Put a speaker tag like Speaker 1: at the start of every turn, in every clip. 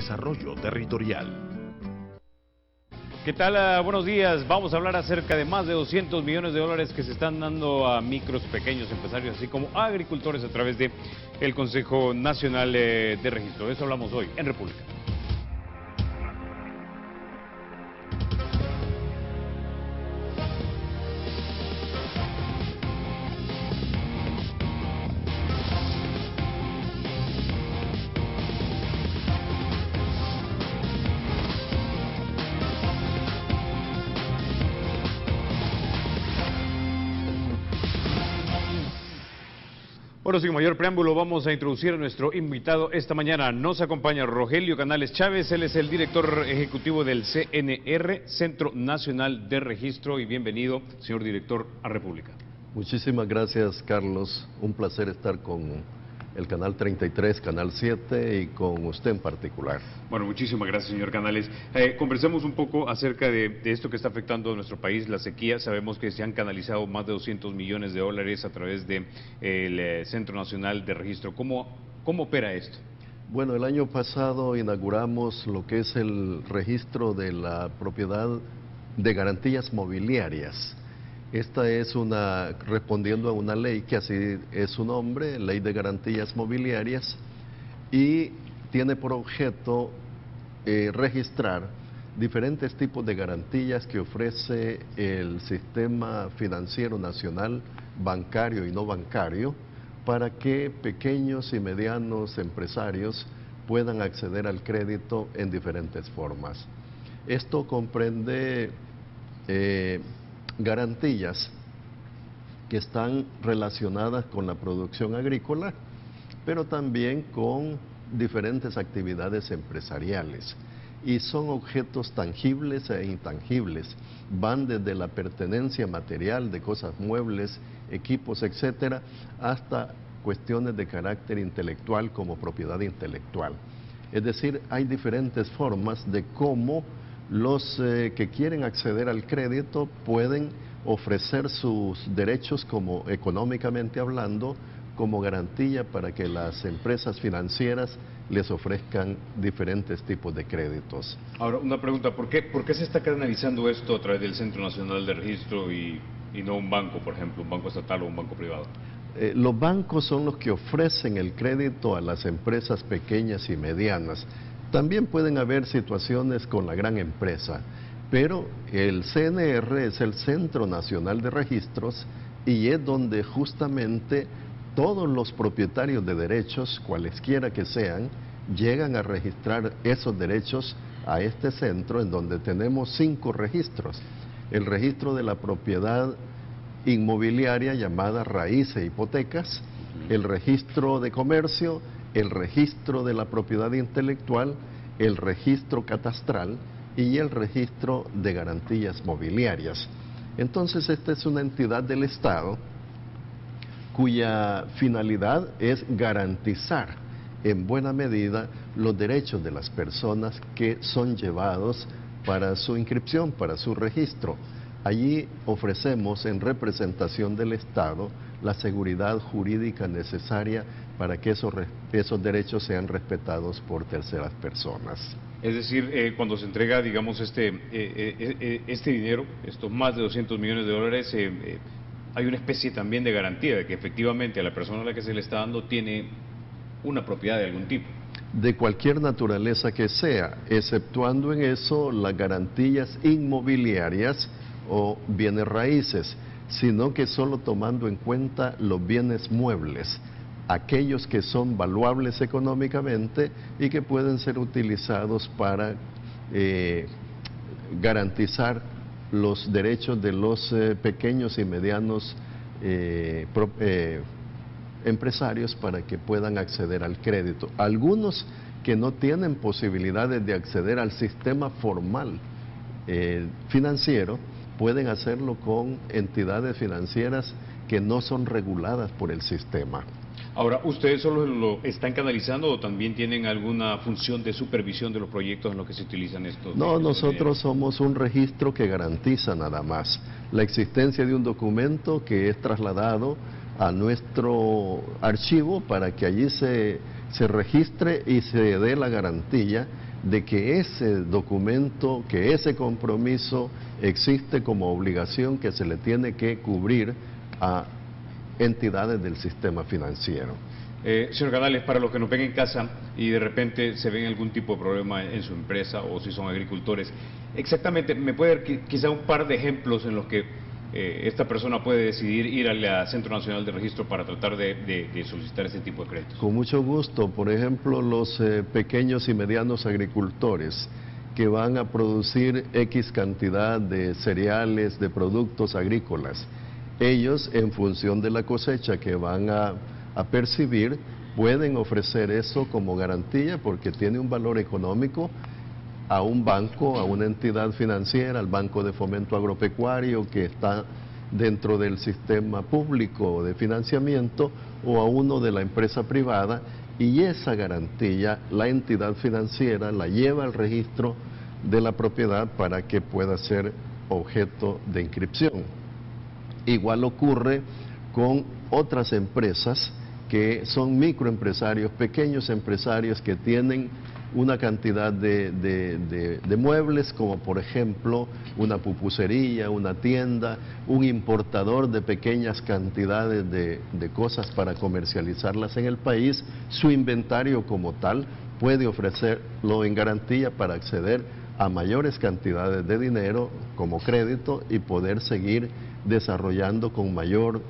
Speaker 1: desarrollo territorial.
Speaker 2: ¿Qué tal? Buenos días. Vamos a hablar acerca de más de 200 millones de dólares que se están dando a micros, pequeños empresarios, así como agricultores a través de el Consejo Nacional de Registro. De eso hablamos hoy en República. Bueno, sin mayor preámbulo, vamos a introducir a nuestro invitado esta mañana. Nos acompaña Rogelio Canales Chávez, él es el director ejecutivo del CNR, Centro Nacional de Registro, y bienvenido, señor director, a República.
Speaker 3: Muchísimas gracias, Carlos. Un placer estar con el Canal 33, Canal 7 y con usted en particular.
Speaker 2: Bueno, muchísimas gracias, señor Canales. Conversemos un poco acerca de esto que está afectando a nuestro país, la sequía. Sabemos que se han canalizado más de 200 millones de dólares a través del Centro Nacional de Registro. ¿Cómo opera esto?
Speaker 3: Bueno, el año pasado inauguramos lo que es el registro de la propiedad de garantías mobiliarias. Esta es respondiendo a una ley que así es su nombre, Ley de Garantías Mobiliarias, y tiene por objeto registrar diferentes tipos de garantías que ofrece el sistema financiero nacional, bancario y no bancario, para que pequeños y medianos empresarios puedan acceder al crédito en diferentes formas. Esto comprende garantías que están relacionadas con la producción agrícola, pero también con diferentes actividades empresariales. Y son objetos tangibles e intangibles. Van desde la pertenencia material de cosas muebles, equipos, etcétera, hasta cuestiones de carácter intelectual como propiedad intelectual. Es decir, hay diferentes formas de cómo los que quieren acceder al crédito pueden ofrecer sus derechos como económicamente hablando, como garantía para que las empresas financieras les ofrezcan diferentes tipos de créditos.
Speaker 2: Ahora, una pregunta, ¿por qué se está canalizando esto a través del Centro Nacional de Registro y no un banco, por ejemplo, un banco estatal o un banco privado?
Speaker 3: Los bancos son los que ofrecen el crédito a las empresas pequeñas y medianas. También pueden haber situaciones con la gran empresa, pero el CNR es el Centro Nacional de Registros y es donde justamente todos los propietarios de derechos, cualesquiera que sean, llegan a registrar esos derechos a este centro, en donde tenemos 5 registros. El registro de la propiedad inmobiliaria llamada raíces e hipotecas, el registro de comercio, el registro de la propiedad intelectual, el registro catastral y el registro de garantías mobiliarias. Entonces, esta es una entidad del Estado cuya finalidad es garantizar en buena medida los derechos de las personas que son llevados para su inscripción, para su registro. Allí ofrecemos en representación del Estado la seguridad jurídica necesaria para que esos derechos sean respetados por terceras personas.
Speaker 2: Es decir, cuando se entrega, digamos, este dinero, estos más de 200 millones de dólares, hay una especie también de garantía de que efectivamente a la persona a la que se le está dando tiene una propiedad de algún tipo.
Speaker 3: De cualquier naturaleza que sea, exceptuando en eso las garantías inmobiliarias o bienes raíces, sino que solo tomando en cuenta los bienes muebles, aquellos que son valuables económicamente y que pueden ser utilizados para garantizar los derechos de los pequeños y medianos empresarios para que puedan acceder al crédito. Algunos que no tienen posibilidades de acceder al sistema formal financiero pueden hacerlo con entidades financieras que no son reguladas por el sistema.
Speaker 2: Ahora, ¿ustedes solo lo están canalizando o también tienen alguna función de supervisión de los proyectos en los que se utilizan estos?
Speaker 3: No, nosotros somos un registro que garantiza nada más la existencia de un documento que es trasladado a nuestro archivo para que allí se registre y se dé la garantía de que ese documento, que ese compromiso existe como obligación que se le tiene que cubrir a entidades del sistema financiero.
Speaker 2: Señor Canales, para los que nos ven en casa y de repente se ven algún tipo de problema en su empresa o si son agricultores, exactamente, ¿me puede dar quizá un par de ejemplos en los que esta persona puede decidir ir al Centro Nacional de Registro para tratar de solicitar ese tipo de créditos?
Speaker 3: Con mucho gusto. Por ejemplo, los pequeños y medianos agricultores que van a producir X cantidad de cereales, de productos agrícolas, ellos, en función de la cosecha que van a percibir, pueden ofrecer eso como garantía porque tiene un valor económico a un banco, a una entidad financiera, al Banco de Fomento Agropecuario que está dentro del sistema público de financiamiento o a uno de la empresa privada, y esa garantía la entidad financiera la lleva al registro de la propiedad para que pueda ser objeto de inscripción. Igual ocurre con otras empresas que son microempresarios, pequeños empresarios que tienen una cantidad de muebles, como por ejemplo una pupusería, una tienda, un importador de pequeñas cantidades de cosas para comercializarlas en el país. Su inventario como tal puede ofrecerlo en garantía para acceder a mayores cantidades de dinero como crédito y poder seguir desarrollando con mayor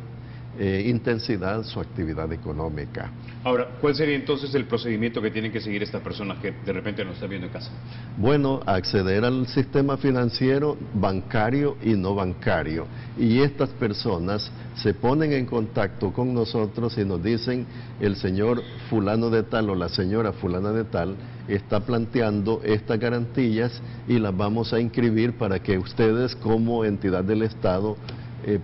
Speaker 3: intensidad su actividad económica.
Speaker 2: Ahora, ¿cuál sería entonces el procedimiento que tienen que seguir estas personas que de repente nos están viendo en casa?
Speaker 3: Bueno, acceder al sistema financiero bancario y no bancario. Y estas personas se ponen en contacto con nosotros y nos dicen: el señor fulano de tal o la señora fulana de tal está planteando estas garantías y las vamos a inscribir para que ustedes, como entidad del Estado,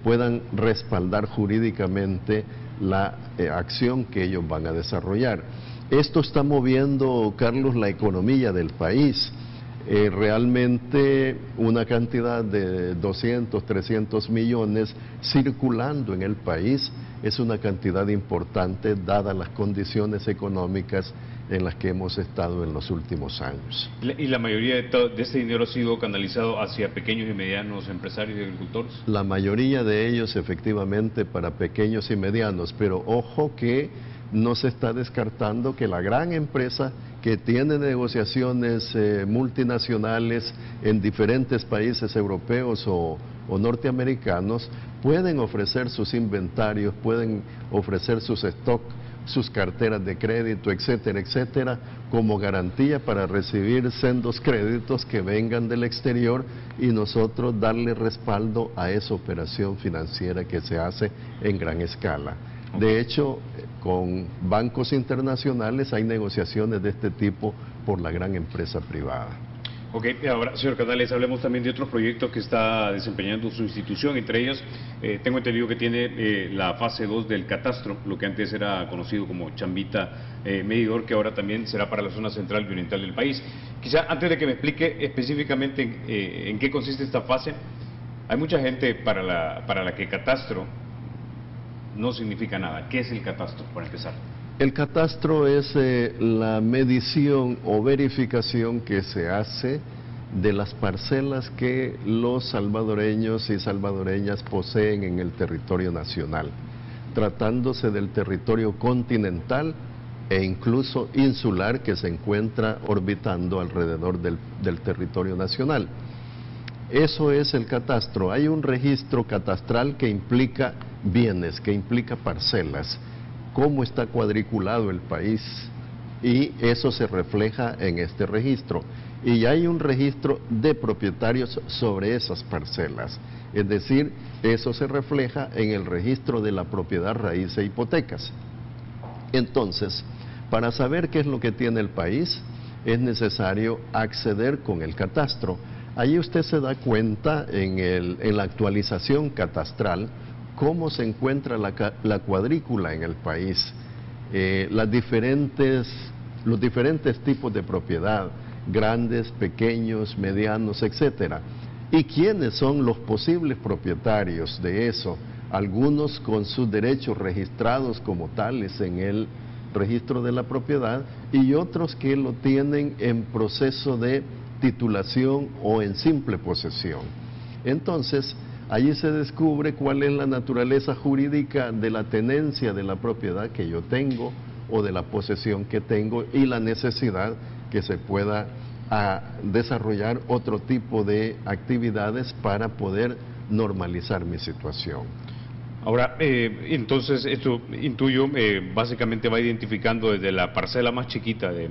Speaker 3: puedan respaldar jurídicamente la acción que ellos van a desarrollar. Esto está moviendo, Carlos, la economía del país. Realmente una cantidad de 200, 300 millones circulando en el país es una cantidad importante dadas las condiciones económicas en las que hemos estado en los últimos años.
Speaker 2: ¿Y la mayoría de este dinero ha sido canalizado hacia pequeños y medianos empresarios y agricultores?
Speaker 3: La mayoría de ellos efectivamente para pequeños y medianos, pero ojo que no se está descartando que la gran empresa que tiene negociaciones multinacionales en diferentes países europeos o norteamericanos pueden ofrecer sus inventarios, pueden ofrecer sus stocks, sus carteras de crédito, etcétera, etcétera, como garantía para recibir sendos créditos que vengan del exterior y nosotros darle respaldo a esa operación financiera que se hace en gran escala. De hecho, con bancos internacionales hay negociaciones de este tipo por la gran empresa privada.
Speaker 2: Ok, ahora, señor Canales, hablemos también de otros proyectos que está desempeñando su institución. Entre ellos, tengo entendido que tiene la fase 2 del catastro, lo que antes era conocido como Chambita Medidor, que ahora también será para la zona central y oriental del país. Quizá antes de que me explique específicamente en qué consiste esta fase, hay mucha gente para la que catastro no significa nada. ¿Qué es el catastro, para empezar?
Speaker 3: El catastro es la medición o verificación que se hace de las parcelas que los salvadoreños y salvadoreñas poseen en el territorio nacional, tratándose del territorio continental e incluso insular que se encuentra orbitando alrededor del territorio nacional. Eso es el catastro. Hay un registro catastral que implica bienes, que implica parcelas, cómo está cuadriculado el país, y eso se refleja en este registro. Y hay un registro de propietarios sobre esas parcelas, es decir, eso se refleja en el registro de la propiedad raíz e hipotecas. Entonces, para saber qué es lo que tiene el país, es necesario acceder con el catastro. Allí usted se da cuenta en la actualización catastral cómo se encuentra la cuadrícula en el país, los diferentes tipos de propiedad, grandes, pequeños, medianos, etcétera, y quiénes son los posibles propietarios de eso, algunos con sus derechos registrados como tales en registro de la propiedad, y otros que lo tienen en proceso de titulación o en simple posesión. Entonces, allí se descubre cuál es la naturaleza jurídica de la tenencia de la propiedad que yo tengo o de la posesión que tengo, y la necesidad que se pueda desarrollar otro tipo de actividades para poder normalizar mi situación.
Speaker 2: Ahora, entonces, esto intuyo, básicamente va identificando desde la parcela más chiquita de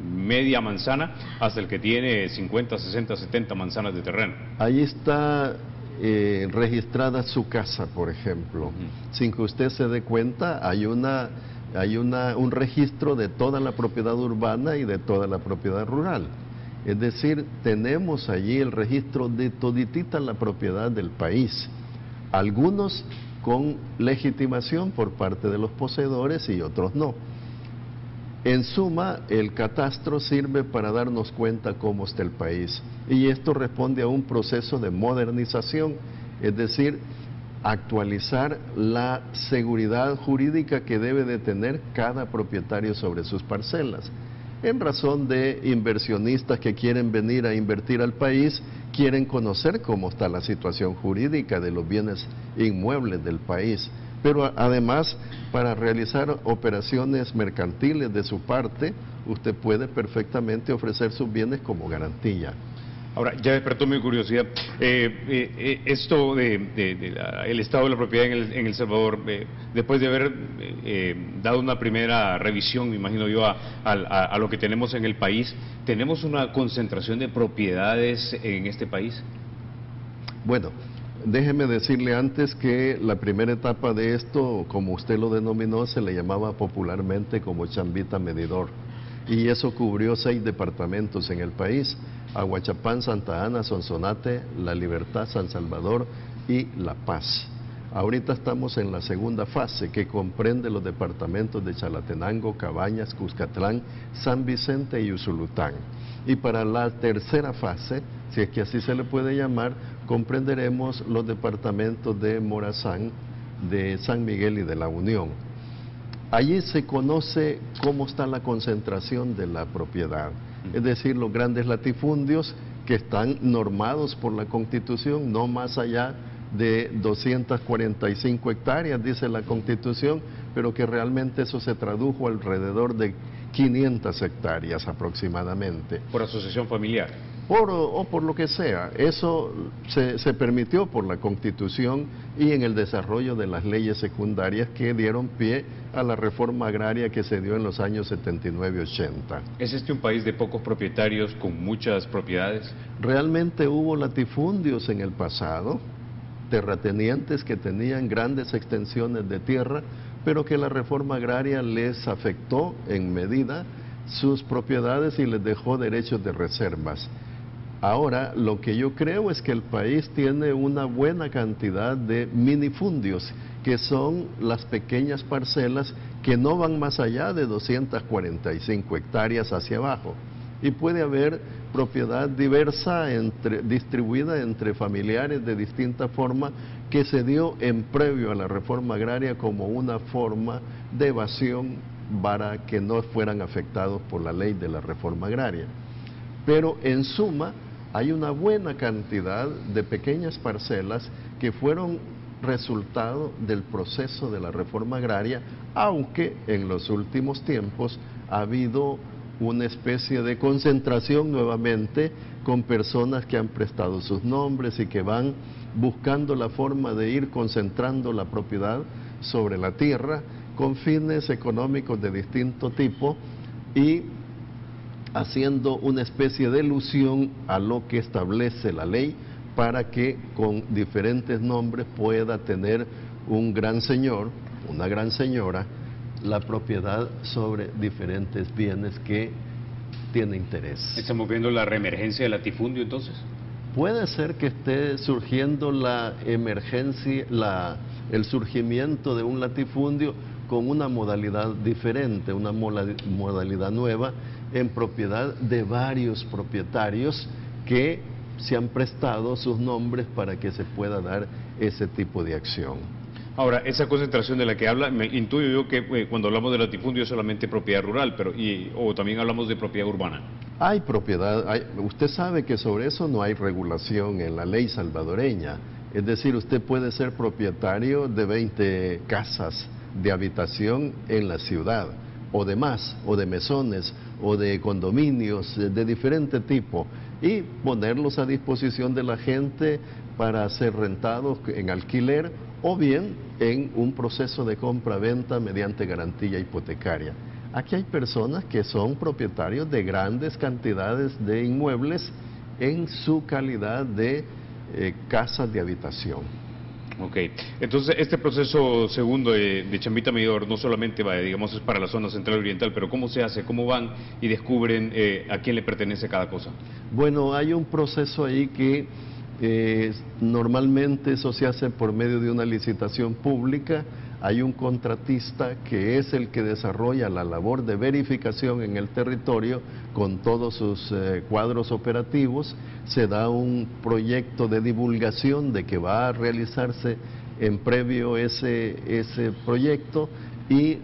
Speaker 2: media manzana hasta el que tiene 50, 60, 70 manzanas de terreno.
Speaker 3: Ahí está registrada su casa, por ejemplo. Sin que usted se dé cuenta, hay un registro de toda la propiedad urbana y de toda la propiedad rural. Es decir, tenemos allí el registro de toditita la propiedad del país. Algunos con legitimación por parte de los poseedores y otros no. En suma, el catastro sirve para darnos cuenta cómo está el país, y esto responde a un proceso de modernización, es decir, actualizar la seguridad jurídica que debe de tener cada propietario sobre sus parcelas. En razón de inversionistas que quieren venir a invertir al país, quieren conocer cómo está la situación jurídica de los bienes inmuebles del país. Pero además, para realizar operaciones mercantiles de su parte, usted puede perfectamente ofrecer sus bienes como garantía.
Speaker 2: Ahora, ya despertó mi curiosidad. Esto el estado de la propiedad en El Salvador, después de haber dado una primera revisión, me imagino yo, a lo que tenemos en el país, ¿tenemos una concentración de propiedades en este país?
Speaker 3: Bueno, déjeme decirle antes que la primera etapa de esto, como usted lo denominó, se le llamaba popularmente como chambita medidor. Y eso cubrió 6 departamentos en el país: Aguachapán, Santa Ana, Sonsonate, La Libertad, San Salvador y La Paz. Ahorita estamos en la segunda fase, que comprende los departamentos de Chalatenango, Cabañas, Cuscatlán, San Vicente y Usulután. Y para la tercera fase, si es que así se le puede llamar, comprenderemos los departamentos de Morazán, de San Miguel y de La Unión. Allí se conoce cómo está la concentración de la propiedad, es decir, los grandes latifundios que están normados por la Constitución, no más allá de 245 hectáreas, dice la Constitución, pero que realmente eso se tradujo alrededor de 500 hectáreas aproximadamente.
Speaker 2: ¿Por asociación familiar?
Speaker 3: O por lo que sea. Eso se permitió por la Constitución y en el desarrollo de las leyes secundarias que dieron pie a la reforma agraria que se dio en los años 79-80.
Speaker 2: ¿Es este un país de pocos propietarios con muchas propiedades?
Speaker 3: Realmente hubo latifundios en el pasado, terratenientes que tenían grandes extensiones de tierra, pero que la reforma agraria les afectó en medida sus propiedades y les dejó derechos de reservas. Ahora, lo que yo creo es que el país tiene una buena cantidad de minifundios, que son las pequeñas parcelas que no van más allá de 245 hectáreas hacia abajo. Y puede haber propiedad diversa, distribuida entre familiares de distinta forma, que se dio en previo a la reforma agraria como una forma de evasión para que no fueran afectados por la ley de la reforma agraria. Pero en suma, hay una buena cantidad de pequeñas parcelas que fueron resultado del proceso de la reforma agraria, aunque en los últimos tiempos ha habido una especie de concentración nuevamente con personas que han prestado sus nombres y que van buscando la forma de ir concentrando la propiedad sobre la tierra con fines económicos de distinto tipo y haciendo una especie de ilusión a lo que establece la ley para que con diferentes nombres pueda tener un gran señor, una gran señora, la propiedad sobre diferentes bienes que tiene interés.
Speaker 2: ¿Estamos viendo la reemergencia del latifundio entonces?
Speaker 3: Puede ser que esté surgiendo la emergencia, el surgimiento de un latifundio con una modalidad diferente, una modalidad nueva, en propiedad de varios propietarios que se han prestado sus nombres para que se pueda dar ese tipo de acción.
Speaker 2: Ahora, esa concentración de la que habla, me intuyo yo que cuando hablamos de latifundio es solamente propiedad rural, o también hablamos de propiedad urbana.
Speaker 3: Hay propiedad, usted sabe que sobre eso no hay regulación en la ley salvadoreña. Es decir, usted puede ser propietario de 20 casas de habitación en la ciudad, o de más, o de mesones, o de condominios de diferente tipo, y ponerlos a disposición de la gente para ser rentados en alquiler o bien en un proceso de compra-venta mediante garantía hipotecaria. Aquí hay personas que son propietarios de grandes cantidades de inmuebles en su calidad de casas de habitación.
Speaker 2: Ok, entonces este proceso segundo de Chambita Medidor no solamente va, digamos, es para la zona central oriental, pero ¿cómo se hace? ¿Cómo van y descubren a quién le pertenece cada cosa?
Speaker 3: Bueno, hay un proceso ahí que normalmente eso se hace por medio de una licitación pública. Hay un contratista que es el que desarrolla la labor de verificación en el territorio con todos sus cuadros operativos. Se da un proyecto de divulgación de que va a realizarse en previo ese proyecto y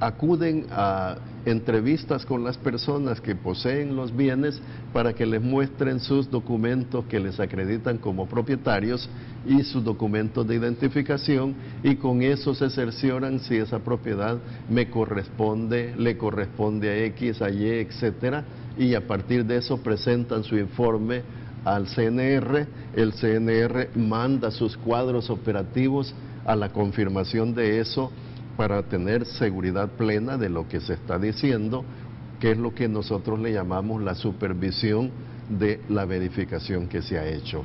Speaker 3: acuden a entrevistas con las personas que poseen los bienes para que les muestren sus documentos que les acreditan como propietarios y sus documentos de identificación, y con eso se cercioran si esa propiedad me corresponde, le corresponde a X, a Y, etcétera, y a partir de eso presentan su informe al CNR. El CNR manda sus cuadros operativos a la confirmación de eso para tener seguridad plena de lo que se está diciendo, que es lo que nosotros le llamamos la supervisión de la verificación que se ha hecho.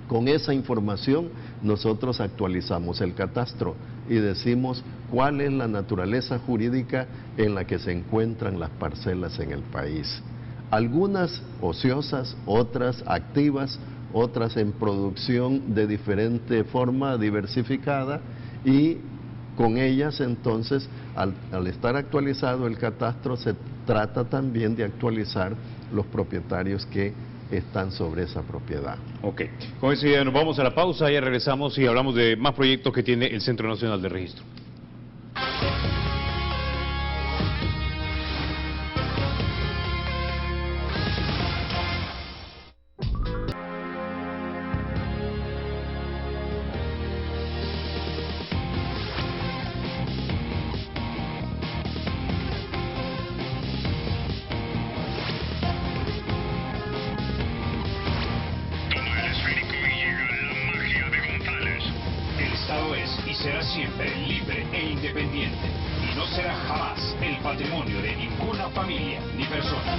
Speaker 3: Con esa información nosotros actualizamos el catastro y decimos cuál es la naturaleza jurídica en la que se encuentran las parcelas en el país. Algunas ociosas, otras activas, otras en producción de diferente forma diversificada, y con ellas entonces al estar actualizado el catastro se trata también de actualizar los propietarios que están sobre esa propiedad.
Speaker 2: Ok, con eso ya nos vamos a la pausa, ya regresamos y hablamos de más proyectos que tiene el Centro Nacional de Registro.
Speaker 1: Será siempre libre e independiente y no será jamás el patrimonio de ninguna familia ni persona.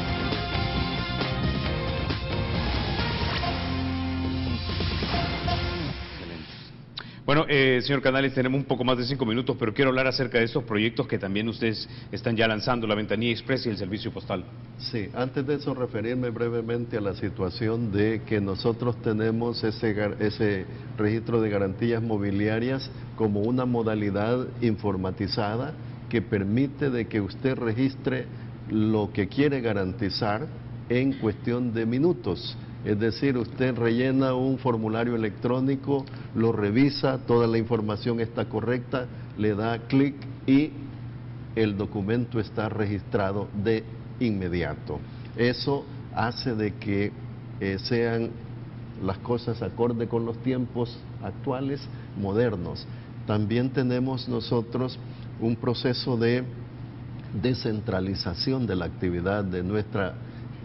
Speaker 2: Bueno, señor Canales, tenemos un poco más de 5 minutos, pero quiero hablar acerca de estos proyectos que también ustedes están ya lanzando, la Ventanilla Express y el servicio postal.
Speaker 3: Sí, antes de eso referirme brevemente a la situación de que nosotros tenemos ese registro de garantías mobiliarias como una modalidad informatizada que permite de que usted registre lo que quiere garantizar en cuestión de minutos. Es decir, usted rellena un formulario electrónico, lo revisa, toda la información está correcta, le da clic y el documento está registrado de inmediato. Eso hace de que sean las cosas acorde con los tiempos actuales, modernos. También tenemos nosotros un proceso de descentralización de la actividad de nuestra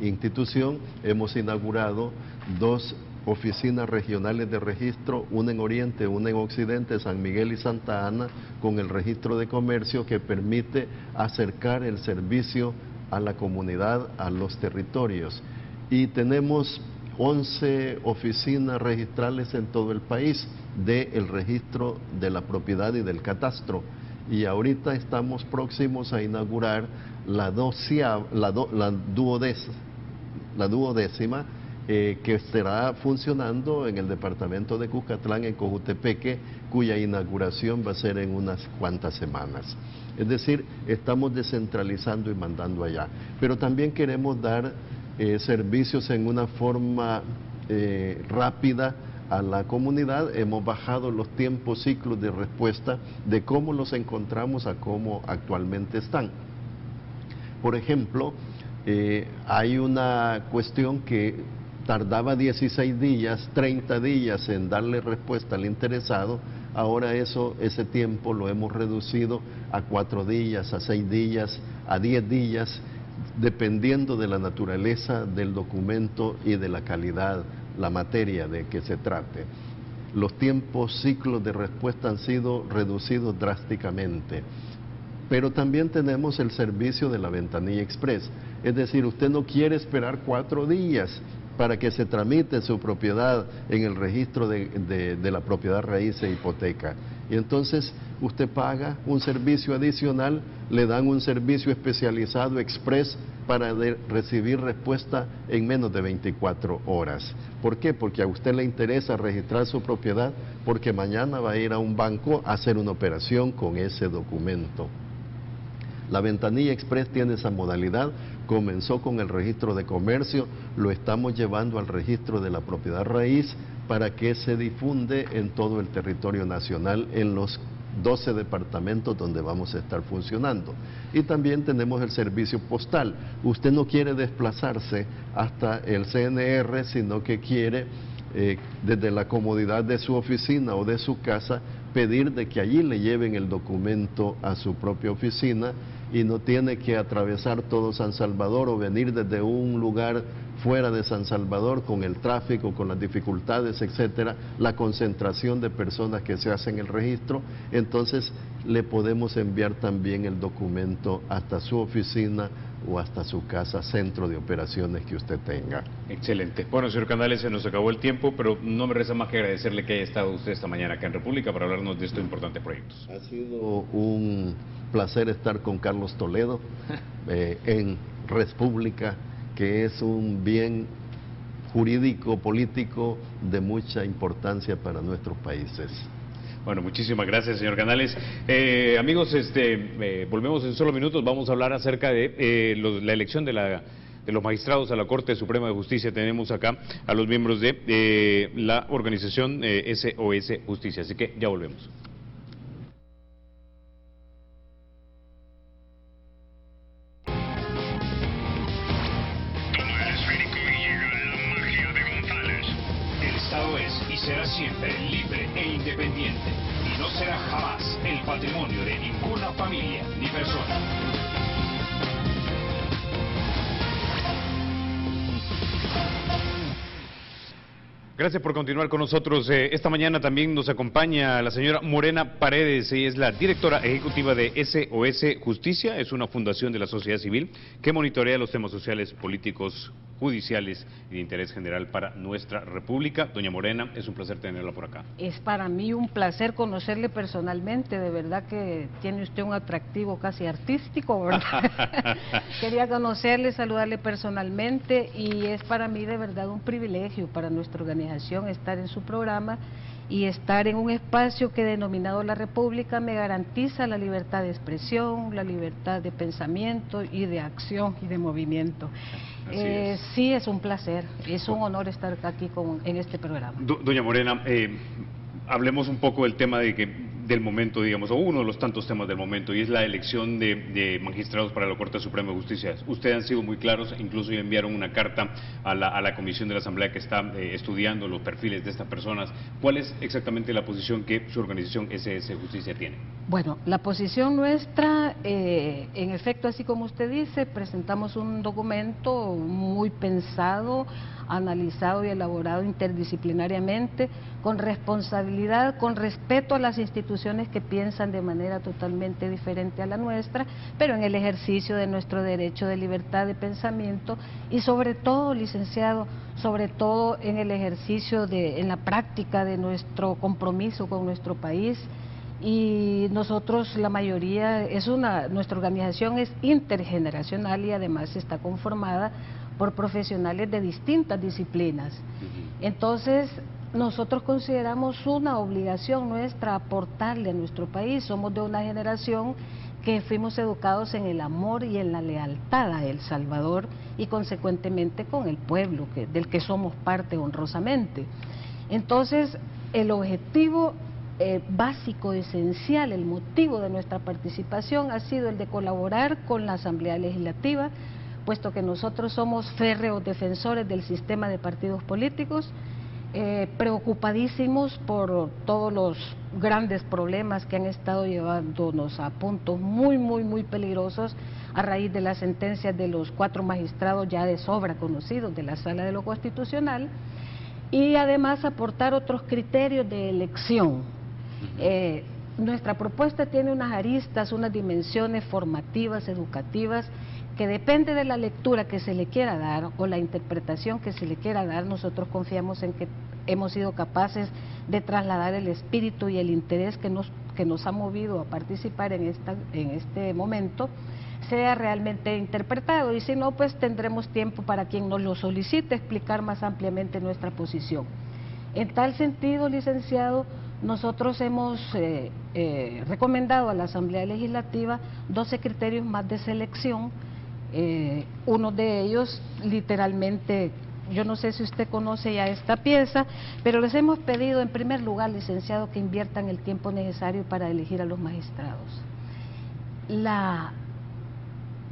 Speaker 3: institución. Hemos inaugurado 2 oficinas regionales de registro, una en Oriente, una en Occidente, San Miguel y Santa Ana, con el registro de comercio que permite acercar el servicio a la comunidad, a los territorios. Y tenemos 11 oficinas registrales en todo el país del registro de la propiedad y del catastro. Y ahorita estamos próximos a inaugurar la duodécima que estará funcionando en el departamento de Cuscatlán, en Cojutepeque, cuya inauguración va a ser en unas cuantas semanas. Es decir, estamos descentralizando y mandando allá. Pero también queremos dar servicios en una forma rápida a la comunidad, hemos bajado los tiempos, ciclos de respuesta de cómo los encontramos a cómo actualmente están. Por ejemplo, hay una cuestión que tardaba 16 días, 30 días en darle respuesta al interesado. Ahora ese tiempo lo hemos reducido a 4 días, a 6 días, a 10 días, dependiendo de la naturaleza del documento y de la calidad, la materia de que se trate. Los tiempos, ciclos de respuesta han sido reducidos drásticamente. Pero también tenemos el servicio de la ventanilla express, es decir, usted no quiere esperar 4 días para que se tramite su propiedad en el registro de la propiedad raíz e hipoteca. Y entonces usted paga un servicio adicional, le dan un servicio especializado express para recibir respuesta en menos de 24 horas. ¿Por qué? Porque a usted le interesa registrar su propiedad, porque mañana va a ir a un banco a hacer una operación con ese documento. La ventanilla express tiene esa modalidad, comenzó con el registro de comercio, lo estamos llevando al registro de la propiedad raíz para que se difunde en todo el territorio nacional, en los 12 departamentos donde vamos a estar funcionando. Y también tenemos el servicio postal. Usted no quiere desplazarse hasta el CNR, sino que quiere, desde la comodidad de su oficina o de su casa, pedir de que allí le lleven el documento a su propia oficina y no tiene que atravesar todo San Salvador o venir desde un lugar fuera de San Salvador con el tráfico, con las dificultades, etcétera, la concentración de personas que se hacen el registro. Entonces le podemos enviar también el documento hasta su oficina o hasta su casa, centro de operaciones que usted tenga.
Speaker 2: Excelente. Bueno, señor Canales, se nos acabó el tiempo, pero no me resta más que agradecerle que haya estado usted esta mañana acá en República para hablarnos de estos importantes proyectos.
Speaker 3: Ha sido un placer estar con Carlos Toledo en República, que es un bien jurídico, político de mucha importancia para nuestros países.
Speaker 2: Bueno, muchísimas gracias, señor Canales. Amigos, volvemos en solo minutos. Vamos a hablar acerca de la elección de los magistrados a la Corte Suprema de Justicia. Tenemos acá a los miembros de la organización SOS Justicia. Así que ya volvemos.
Speaker 1: Será siempre libre e independiente y no será jamás el patrimonio de ninguna familia ni persona.
Speaker 2: Gracias por continuar con nosotros. Esta mañana también nos acompaña la señora Morena Paredes. Ella es la directora ejecutiva de SOS Justicia. Es una fundación de la sociedad civil que monitorea los temas sociales, políticos, judiciales y de interés general para nuestra República. Doña Morena, es un placer tenerla por acá.
Speaker 4: Es para mí un placer conocerle personalmente. De verdad que tiene usted un atractivo casi artístico, ¿verdad? Quería conocerle, saludarle personalmente, y es para mí de verdad un privilegio para nuestra organización estar en su programa y estar en un espacio que, denominado La República, me garantiza la libertad de expresión, la libertad de pensamiento y de acción y de movimiento. Sí, es un placer, es un honor estar aquí en este programa.
Speaker 2: Doña Morena, hablemos un poco del tema del momento, digamos, o uno de los tantos temas del momento, y es la elección de magistrados para la Corte Suprema de Justicia. Ustedes han sido muy claros, incluso ya enviaron una carta a la Comisión de la Asamblea que está estudiando los perfiles de estas personas. ¿Cuál es exactamente la posición que su organización SOS Justicia tiene?
Speaker 4: Bueno, la posición nuestra, en efecto, así como usted dice, presentamos un documento muy pensado, analizado y elaborado interdisciplinariamente, con responsabilidad, con respeto a las instituciones que piensan de manera totalmente diferente a la nuestra, pero en el ejercicio de nuestro derecho de libertad de pensamiento y sobre todo, licenciado, sobre todo en el ejercicio en la práctica de nuestro compromiso con nuestro país. Y nosotros, la mayoría, nuestra organización es intergeneracional y además está conformada por profesionales de distintas disciplinas. Entonces, nosotros consideramos una obligación nuestra aportarle a nuestro país. Somos de una generación que fuimos educados en el amor y en la lealtad a El Salvador y consecuentemente con el pueblo del que somos parte honrosamente. Entonces, el objetivo básico, esencial, el motivo de nuestra participación ha sido el de colaborar con la Asamblea Legislativa, puesto que nosotros somos férreos defensores del sistema de partidos políticos, preocupadísimos por todos los grandes problemas que han estado llevándonos a puntos muy peligrosos a raíz de las sentencias de los 4 magistrados ya de sobra conocidos de la Sala de lo Constitucional, y además aportar otros criterios de elección. Nuestra propuesta tiene unas aristas, unas dimensiones formativas, educativas, que depende de la lectura que se le quiera dar o la interpretación que se le quiera dar. Nosotros confiamos en que hemos sido capaces de trasladar el espíritu y el interés que nos ha movido a participar en este momento, sea realmente interpretado, y si no, pues tendremos tiempo para quien nos lo solicite explicar más ampliamente nuestra posición. En tal sentido, licenciado, nosotros hemos recomendado a la Asamblea Legislativa 12 criterios más de selección. Uno de ellos, literalmente, yo no sé si usted conoce ya esta pieza, pero les hemos pedido en primer lugar, licenciado, que inviertan el tiempo necesario para elegir a los magistrados.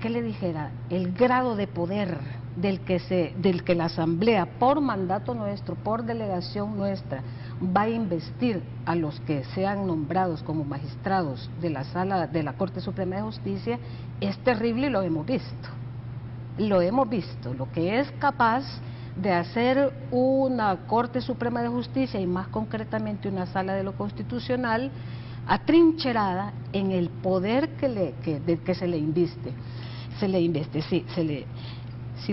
Speaker 4: ¿Qué le dijera? El grado de poder del que la Asamblea, por mandato nuestro, por delegación nuestra, va a investir a los que sean nombrados como magistrados de la Sala de la Corte Suprema de Justicia, es terrible, y lo hemos visto. Lo que es capaz de hacer una Corte Suprema de Justicia, y más concretamente una Sala de lo Constitucional, atrincherada en el poder que se le inviste. Si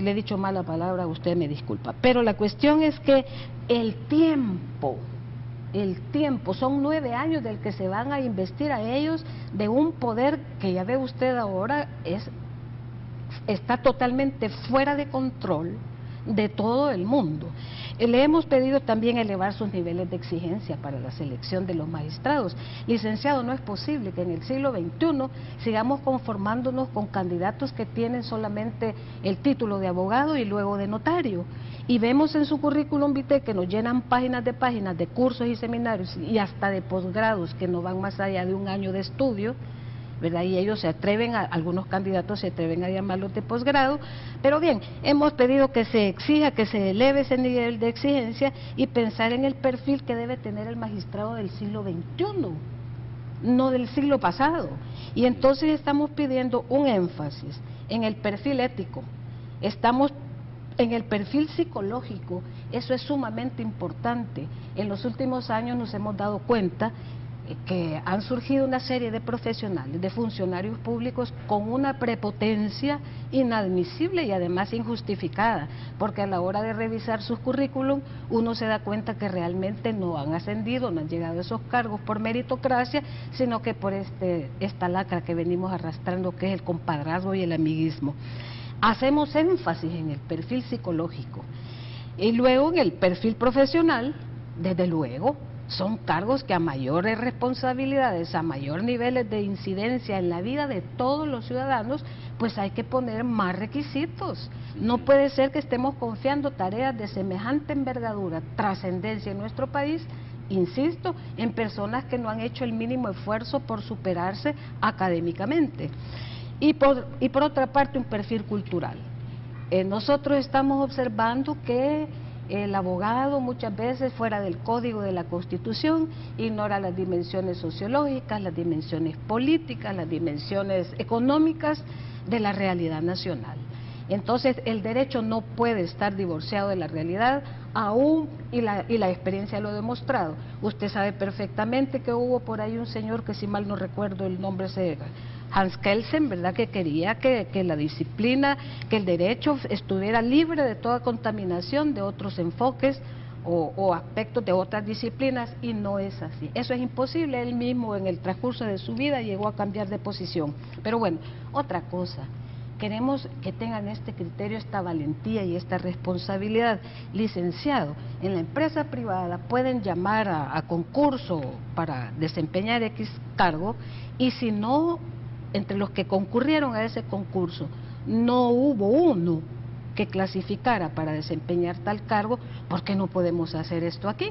Speaker 4: le he dicho mala palabra, usted me disculpa, pero la cuestión es que el tiempo, son 9 años del que se van a investir a ellos de un poder que, ya ve usted ahora, está totalmente fuera de control de todo el mundo. Le hemos pedido también elevar sus niveles de exigencia para la selección de los magistrados. Licenciado, no es posible que en el siglo XXI sigamos conformándonos con candidatos que tienen solamente el título de abogado y luego de notario. Y vemos en su currículum vitae que nos llenan páginas de cursos y seminarios y hasta de posgrados que no van más allá de un año de estudio, ¿verdad? Y ellos algunos candidatos se atreven a llamarlos de posgrado. Pero bien, hemos pedido que se exija, que se eleve ese nivel de exigencia y pensar en el perfil que debe tener el magistrado del siglo XXI, no del siglo pasado. Y entonces estamos pidiendo un énfasis en el perfil ético, estamos en el perfil psicológico. Eso es sumamente importante. En los últimos años nos hemos dado cuenta que han surgido una serie de profesionales, de funcionarios públicos con una prepotencia inadmisible y además injustificada, porque a la hora de revisar sus currículum uno se da cuenta que realmente no han ascendido, no han llegado a esos cargos por meritocracia, sino que por esta lacra que venimos arrastrando, que es el compadrazgo y el amiguismo. Hacemos énfasis en el perfil psicológico y luego en el perfil profesional. Desde luego son cargos que a mayores responsabilidades, a mayor niveles de incidencia en la vida de todos los ciudadanos, pues hay que poner más requisitos. No puede ser que estemos confiando tareas de semejante envergadura, trascendencia en nuestro país, insisto, en personas que no han hecho el mínimo esfuerzo por superarse académicamente. Y por otra parte, un perfil cultural. Nosotros estamos observando que el abogado muchas veces, fuera del código de la Constitución, ignora las dimensiones sociológicas, las dimensiones políticas, las dimensiones económicas de la realidad nacional. Entonces el derecho no puede estar divorciado de la realidad aún, y la experiencia lo ha demostrado. Usted sabe perfectamente que hubo por ahí un señor que, si mal no recuerdo el nombre, Hans Kelsen, ¿verdad?, que quería que la disciplina, que el derecho estuviera libre de toda contaminación de otros enfoques o aspectos de otras disciplinas, y no es así. Eso es imposible. Él mismo en el transcurso de su vida llegó a cambiar de posición. Pero bueno, otra cosa, queremos que tengan este criterio, esta valentía y esta responsabilidad. Licenciado, en la empresa privada pueden llamar a concurso para desempeñar X cargo, y si no, entre los que concurrieron a ese concurso, no hubo uno que clasificara para desempeñar tal cargo, ¿por qué no podemos hacer esto aquí?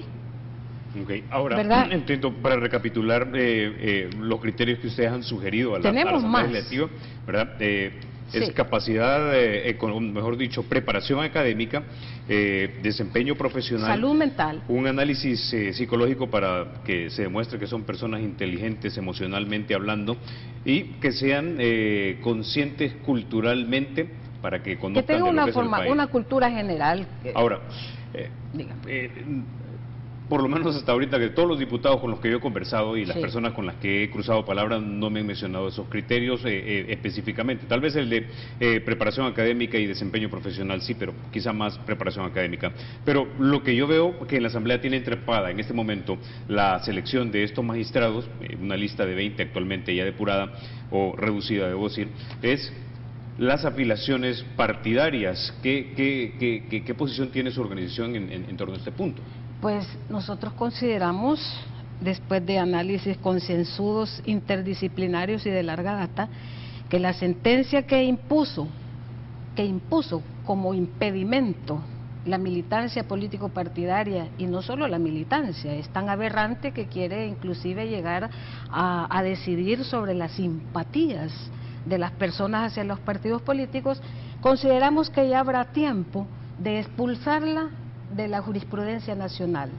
Speaker 2: Okay. Ahora,
Speaker 4: ¿verdad?
Speaker 2: entiendo, para recapitular los criterios que ustedes han sugerido a la Asamblea Legislativa, ¿verdad? Es
Speaker 4: Sí.
Speaker 2: capacidad, mejor dicho, preparación académica, desempeño profesional,
Speaker 4: Salud mental,
Speaker 2: un análisis psicológico para que se demuestre que son personas inteligentes emocionalmente hablando y que sean conscientes culturalmente para que conozcan
Speaker 4: que tenga
Speaker 2: de lo
Speaker 4: una
Speaker 2: que es el país.
Speaker 4: una cultura general.
Speaker 2: Ahora,
Speaker 4: Dígame.
Speaker 2: por lo menos hasta ahorita, que todos los diputados con los que yo he conversado y las
Speaker 4: Sí.
Speaker 2: personas con las que he cruzado palabras no me han mencionado esos criterios específicamente. Tal vez el de preparación académica y desempeño profesional sí, pero quizá más preparación académica. Pero lo que yo veo que en la Asamblea tiene entrepada en este momento la selección de estos magistrados, una lista de 20 actualmente ya depurada o reducida, debo decir, es las afiliaciones partidarias. ¿Qué posición tiene su organización en torno a este punto?
Speaker 4: Pues nosotros consideramos, después de análisis concienzudos, interdisciplinarios y de larga data, que la sentencia que impuso como impedimento la militancia político-partidaria, y no solo la militancia, es tan aberrante que quiere inclusive llegar a decidir sobre las simpatías de las personas hacia los partidos políticos, consideramos que ya habrá tiempo de expulsarla de la jurisprudencia nacional.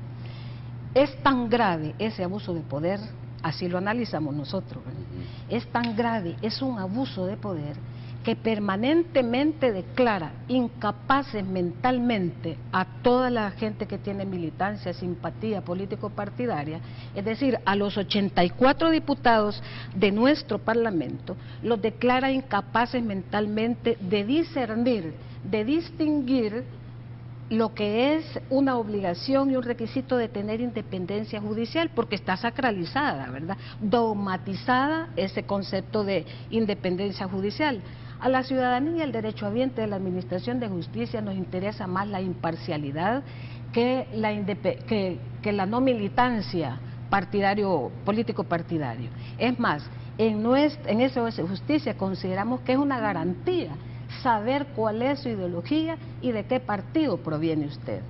Speaker 4: Es tan grave ese abuso de poder, así lo analizamos nosotros, ¿verdad? Es tan grave, es un abuso de poder que permanentemente declara incapaces mentalmente a toda la gente que tiene militancia, simpatía político-partidaria, es decir, a los 84 diputados de nuestro Parlamento, los declara incapaces mentalmente de discernir, de distinguir lo que es una obligación y un requisito de tener independencia judicial, porque está sacralizada, ¿verdad? Dogmatizada ese concepto de independencia judicial. A la ciudadanía, el derechohabiente de la Administración de Justicia, nos interesa más la imparcialidad que la no militancia político-partidario. Es más, en SOS Justicia consideramos que es una garantía saber cuál es su ideología y de qué partido proviene usted.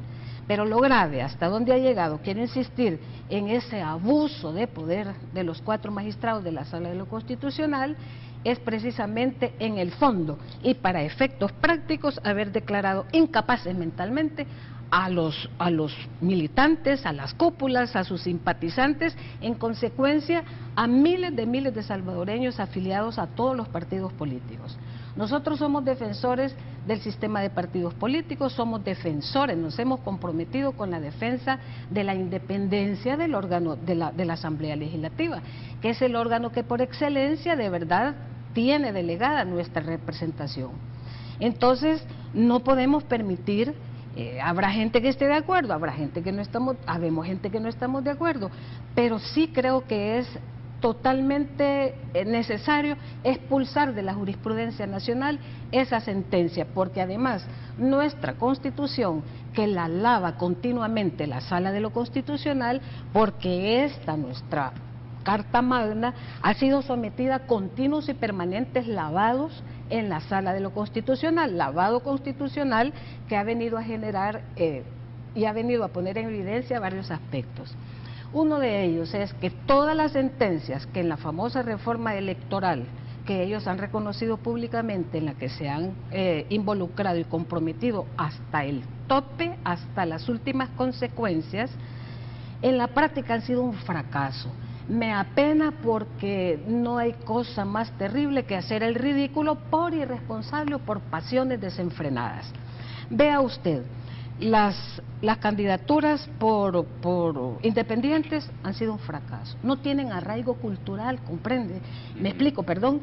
Speaker 4: Pero lo grave, hasta dónde ha llegado, quiero insistir en ese abuso de poder de los 4 magistrados de la Sala de lo Constitucional, es precisamente en el fondo y para efectos prácticos haber declarado incapaces mentalmente a los militantes, a las cúpulas, a sus simpatizantes, en consecuencia a miles de salvadoreños afiliados a todos los partidos políticos. Nosotros somos defensores del sistema de partidos políticos, somos defensores, nos hemos comprometido con la defensa de la independencia del órgano de la Asamblea Legislativa, que es el órgano que por excelencia de verdad tiene delegada nuestra representación. Entonces, no podemos permitir, habrá gente que esté de acuerdo, habemos gente que no estamos de acuerdo, pero sí creo que es totalmente necesario expulsar de la jurisprudencia nacional esa sentencia, porque además nuestra Constitución, que la lava continuamente la Sala de lo Constitucional, porque esta nuestra Carta Magna ha sido sometida a continuos y permanentes lavados en la Sala de lo Constitucional, lavado constitucional que ha venido a generar y ha venido a poner en evidencia varios aspectos. Uno de ellos es que todas las sentencias que en la famosa reforma electoral que ellos han reconocido públicamente, en la que se han involucrado y comprometido hasta el tope, hasta las últimas consecuencias, en la práctica han sido un fracaso. Me apena porque no hay cosa más terrible que hacer el ridículo por irresponsable o por pasiones desenfrenadas. Vea usted, las candidaturas por independientes han sido un fracaso, no tienen arraigo cultural, comprende, me explico, perdón,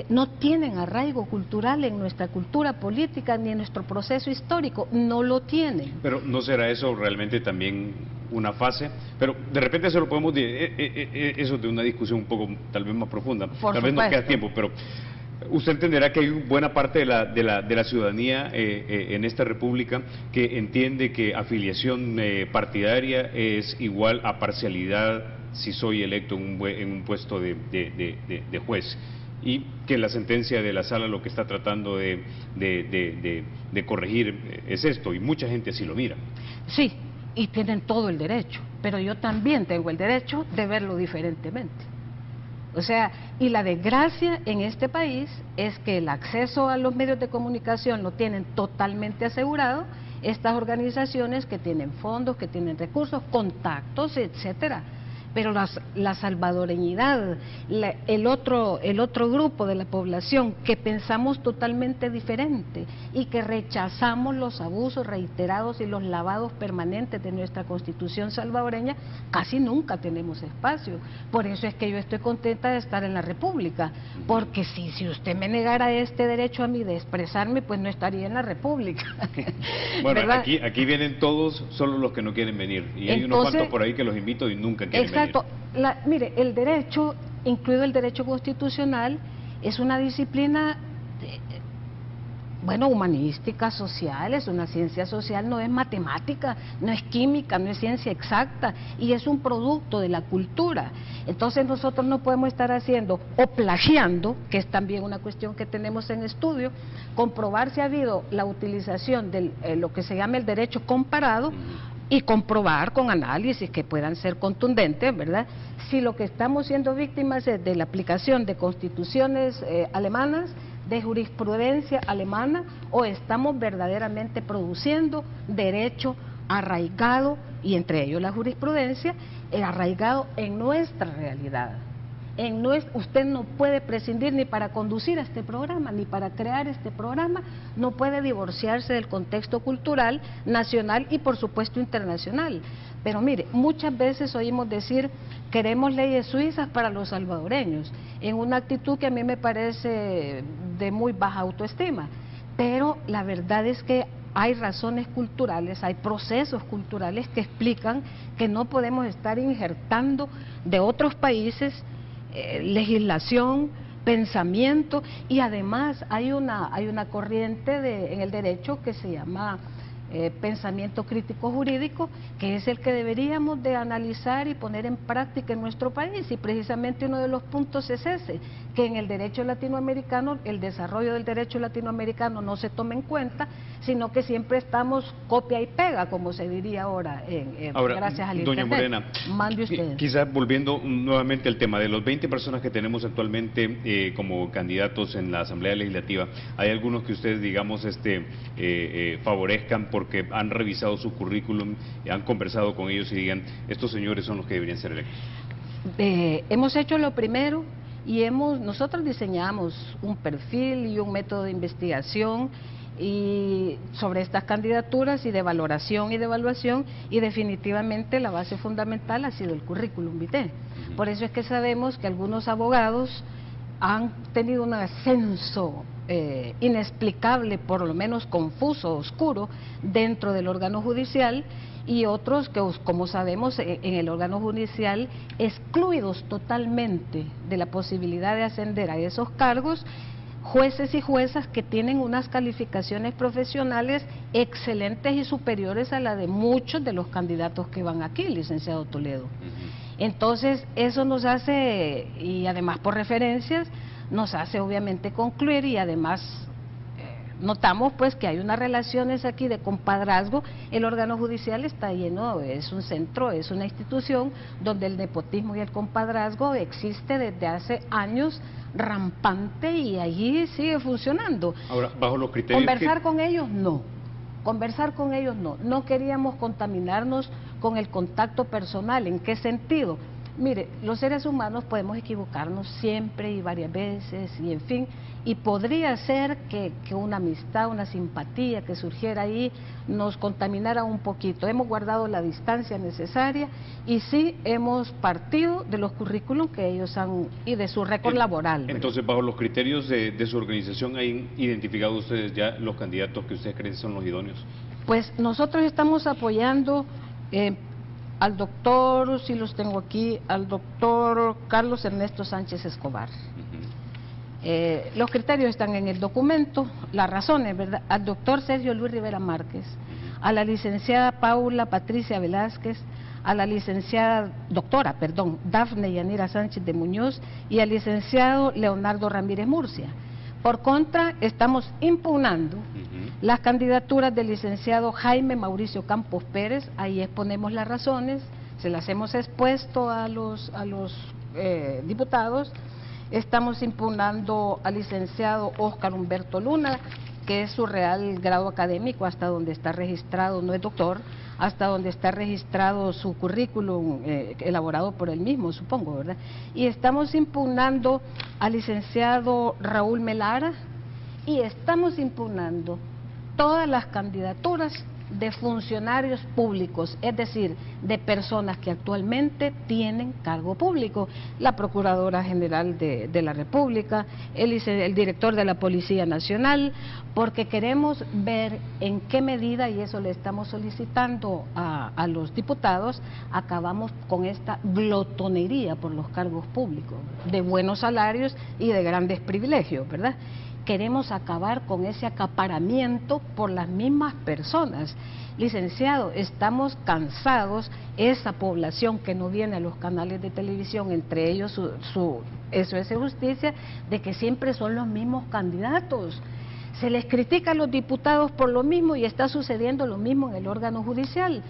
Speaker 4: no tienen arraigo cultural en nuestra cultura política ni en nuestro proceso histórico, no lo tienen.
Speaker 2: Pero ¿no será eso realmente también una fase? Pero de repente se lo podemos eso de una discusión un poco tal vez más profunda, tal vez no queda tiempo, pero usted entenderá que hay buena parte de la ciudadanía en esta república que entiende que afiliación partidaria es igual a parcialidad si soy electo en un puesto de juez, y que la sentencia de la Sala lo que está tratando de corregir es esto, y mucha gente así lo mira.
Speaker 4: Sí, y tienen todo el derecho, pero yo también tengo el derecho de verlo diferentemente. O sea, y la desgracia en este país es que el acceso a los medios de comunicación lo tienen totalmente asegurado estas organizaciones que tienen fondos, que tienen recursos, contactos, etcétera. Pero la salvadoreñidad, el otro grupo de la población que pensamos totalmente diferente y que rechazamos los abusos reiterados y los lavados permanentes de nuestra Constitución salvadoreña, casi nunca tenemos espacio. Por eso es que yo estoy contenta de estar en la República, porque si usted me negara este derecho a mí de expresarme, pues no estaría en la República.
Speaker 2: Bueno, aquí vienen todos, solo los que no quieren venir, y hay unos cuantos por ahí que los invito y nunca quieren venir.
Speaker 4: Exacto. Mire, el derecho, incluido el derecho constitucional, es una disciplina, humanística, social, es una ciencia social, no es matemática, no es química, no es ciencia exacta, y es un producto de la cultura. Entonces nosotros no podemos estar haciendo o plagiando, que es también una cuestión que tenemos en estudio, comprobar si ha habido la utilización de lo que se llama el derecho comparado, y comprobar con análisis que puedan ser contundentes, ¿verdad? Si lo que estamos siendo víctimas es de la aplicación de constituciones alemanas, de jurisprudencia alemana, o estamos verdaderamente produciendo derecho arraigado, y entre ellos la jurisprudencia, arraigado en nuestra realidad. Usted no puede prescindir ni para conducir este programa, ni para crear este programa, no puede divorciarse del contexto cultural nacional y por supuesto internacional. Pero mire, muchas veces oímos decir, queremos leyes suizas para los salvadoreños, en una actitud que a mí me parece de muy baja autoestima, pero la verdad es que hay razones culturales, hay procesos culturales que explican que no podemos estar injertando de otros países legislación, pensamiento, y además hay una corriente en el derecho que se llama pensamiento crítico jurídico, que es el que deberíamos de analizar y poner en práctica en nuestro país, y precisamente uno de los puntos es ese, que en el derecho latinoamericano, el desarrollo del derecho latinoamericano no se toma en cuenta, sino que siempre estamos copia y pega, como se diría ahora, gracias al
Speaker 2: doña
Speaker 4: internet.
Speaker 2: Morena,
Speaker 4: mande usted.
Speaker 2: Quizás volviendo nuevamente al tema de los 20 personas que tenemos actualmente como candidatos en la Asamblea Legislativa, ¿hay algunos que ustedes, digamos, favorezcan porque han revisado su currículum, han conversado con ellos y digan, estos señores son los que deberían ser electos?
Speaker 4: Hemos hecho lo primero y nosotros diseñamos un perfil y un método de investigación sobre estas candidaturas y de valoración y de evaluación, y definitivamente la base fundamental ha sido el currículum vitae. Por eso es que sabemos que algunos abogados han tenido un ascenso inexplicable, por lo menos confuso, oscuro, dentro del órgano judicial, y otros que, como sabemos, en el órgano judicial, excluidos totalmente de la posibilidad de ascender a esos cargos, jueces y juezas que tienen unas calificaciones profesionales excelentes y superiores a la de muchos de los candidatos que van aquí, licenciado Toledo. Entonces, eso nos hace, y además por referencias, nos hace obviamente concluir, y además notamos pues que hay unas relaciones aquí de compadrazgo. El órgano judicial está lleno, es un centro, es una institución donde el nepotismo y el compadrazgo existe desde hace años rampante, y allí sigue funcionando.
Speaker 2: Ahora, bajo los criterios
Speaker 4: conversar con ellos no queríamos contaminarnos con el contacto personal. ¿En qué sentido? Mire, los seres humanos podemos equivocarnos siempre y varias veces, y en fin, y podría ser que una amistad, una simpatía que surgiera ahí nos contaminara un poquito. Hemos guardado la distancia necesaria y sí hemos partido de los currículums que ellos han y de su récord laboral.
Speaker 2: Entonces, bajo los criterios de su organización, ¿han identificado ustedes ya los candidatos que ustedes creen son los idóneos? Pues
Speaker 4: nosotros estamos apoyando al doctor, si los tengo aquí, al doctor Carlos Ernesto Sánchez Escobar. Los criterios están en el documento, las razones, ¿verdad? Al doctor Sergio Luis Rivera Márquez, a la licenciada Paula Patricia Velázquez, a la doctora Dafne Yanira Sánchez de Muñoz, y al licenciado Leonardo Ramírez Murcia. Por contra, estamos impugnando Las candidaturas del licenciado Jaime Mauricio Campos Pérez, ahí exponemos las razones, se las hemos expuesto a los diputados. Estamos impugnando al licenciado Óscar Humberto Luna, que es su real grado académico, hasta donde está registrado, no es doctor, hasta donde está registrado su currículum elaborado por él mismo, supongo, ¿verdad? Y estamos impugnando al licenciado Raúl Melara y estamos impugnando todas las candidaturas de funcionarios públicos, es decir, de personas que actualmente tienen cargo público, la Procuradora General de la República, el director de la Policía Nacional, porque queremos ver en qué medida, y eso le estamos solicitando a los diputados, acabamos con esta glotonería por los cargos públicos, de buenos salarios y de grandes privilegios, ¿verdad? Queremos acabar con ese acaparamiento por las mismas personas. Licenciado, estamos cansados, esa población que no viene a los canales de televisión, entre ellos eso es Justicia, de que siempre son los mismos candidatos. Se les critica a los diputados por lo mismo y está sucediendo lo mismo en el órgano judicial.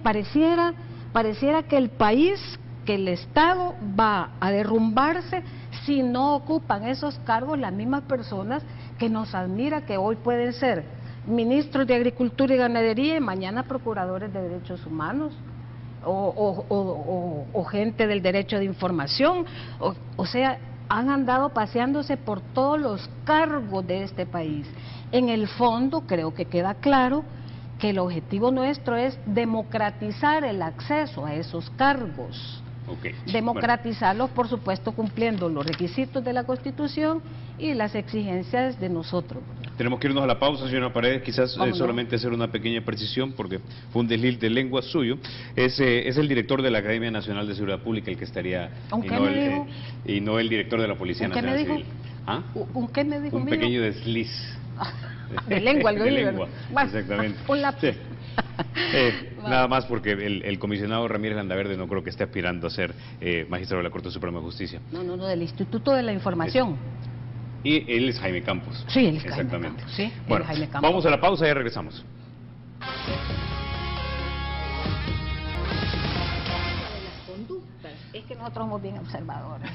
Speaker 4: Pareciera que el país, que el Estado va a derrumbarse si no ocupan esos cargos las mismas personas que nos admira, que hoy pueden ser ministros de Agricultura y Ganadería y mañana procuradores de derechos humanos o gente del derecho de información, o sea, han andado paseándose por todos los cargos de este país. En el fondo creo que queda claro que el objetivo nuestro es democratizar el acceso a esos cargos.
Speaker 2: Okay.
Speaker 4: Democratizarlos, por supuesto, cumpliendo los requisitos de la Constitución y las exigencias de nosotros.
Speaker 2: Tenemos que irnos a la pausa, señora Paredes, quizás solamente hacer una pequeña precisión, porque fue un desliz de lengua suyo. Es el director de la Academia Nacional de Seguridad Pública el que estaría, y no el director de la Policía Nacional Civil. ¿Ah?
Speaker 4: ¿Un qué me dijo?
Speaker 2: Un pequeño desliz.
Speaker 4: De lengua, algo
Speaker 2: de lengua, bueno, exactamente.
Speaker 4: Un lápiz.
Speaker 2: Sí. Nada más porque el comisionado Ramírez Landaverde no creo que esté aspirando a ser magistrado de la Corte Suprema de Justicia.
Speaker 4: No, del Instituto de la Información.
Speaker 2: Y él es Jaime Campos.
Speaker 4: Sí, él es
Speaker 2: exactamente.
Speaker 4: Jaime Campos, sí,
Speaker 2: bueno,
Speaker 4: Jaime Campos.
Speaker 2: Vamos a la pausa y ya regresamos.
Speaker 4: Es que nosotros somos bien observadores.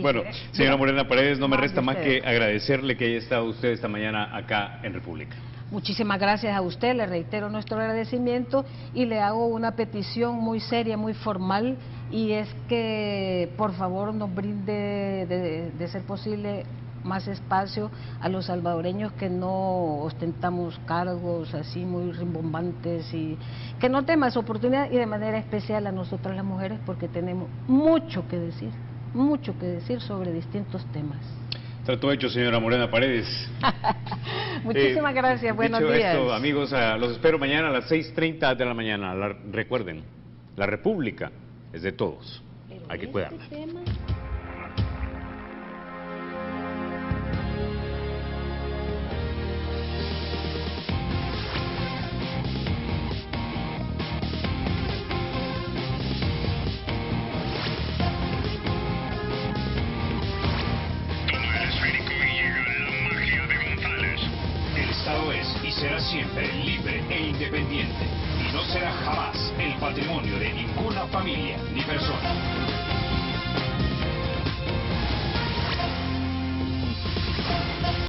Speaker 2: Bueno, señora Morena Paredes, no me resta más que agradecerle que haya estado usted esta mañana acá en República.
Speaker 4: Muchísimas gracias a usted, le reitero nuestro agradecimiento y le hago una petición muy seria, muy formal, y es que por favor nos brinde, de ser posible, más espacio a los salvadoreños que no ostentamos cargos así muy rimbombantes, y que no dé más oportunidad, y de manera especial a nosotras las mujeres, porque tenemos mucho que decir sobre distintos temas.
Speaker 2: Trato hecho, señora Morena Paredes.
Speaker 4: Muchísimas gracias, buenos días.
Speaker 2: Esto, amigos, los espero mañana a las 6:30 de la mañana. Recuerden, la República es de todos, hay que cuidarla.
Speaker 1: Será siempre libre e independiente y no será jamás el patrimonio de ninguna familia ni persona.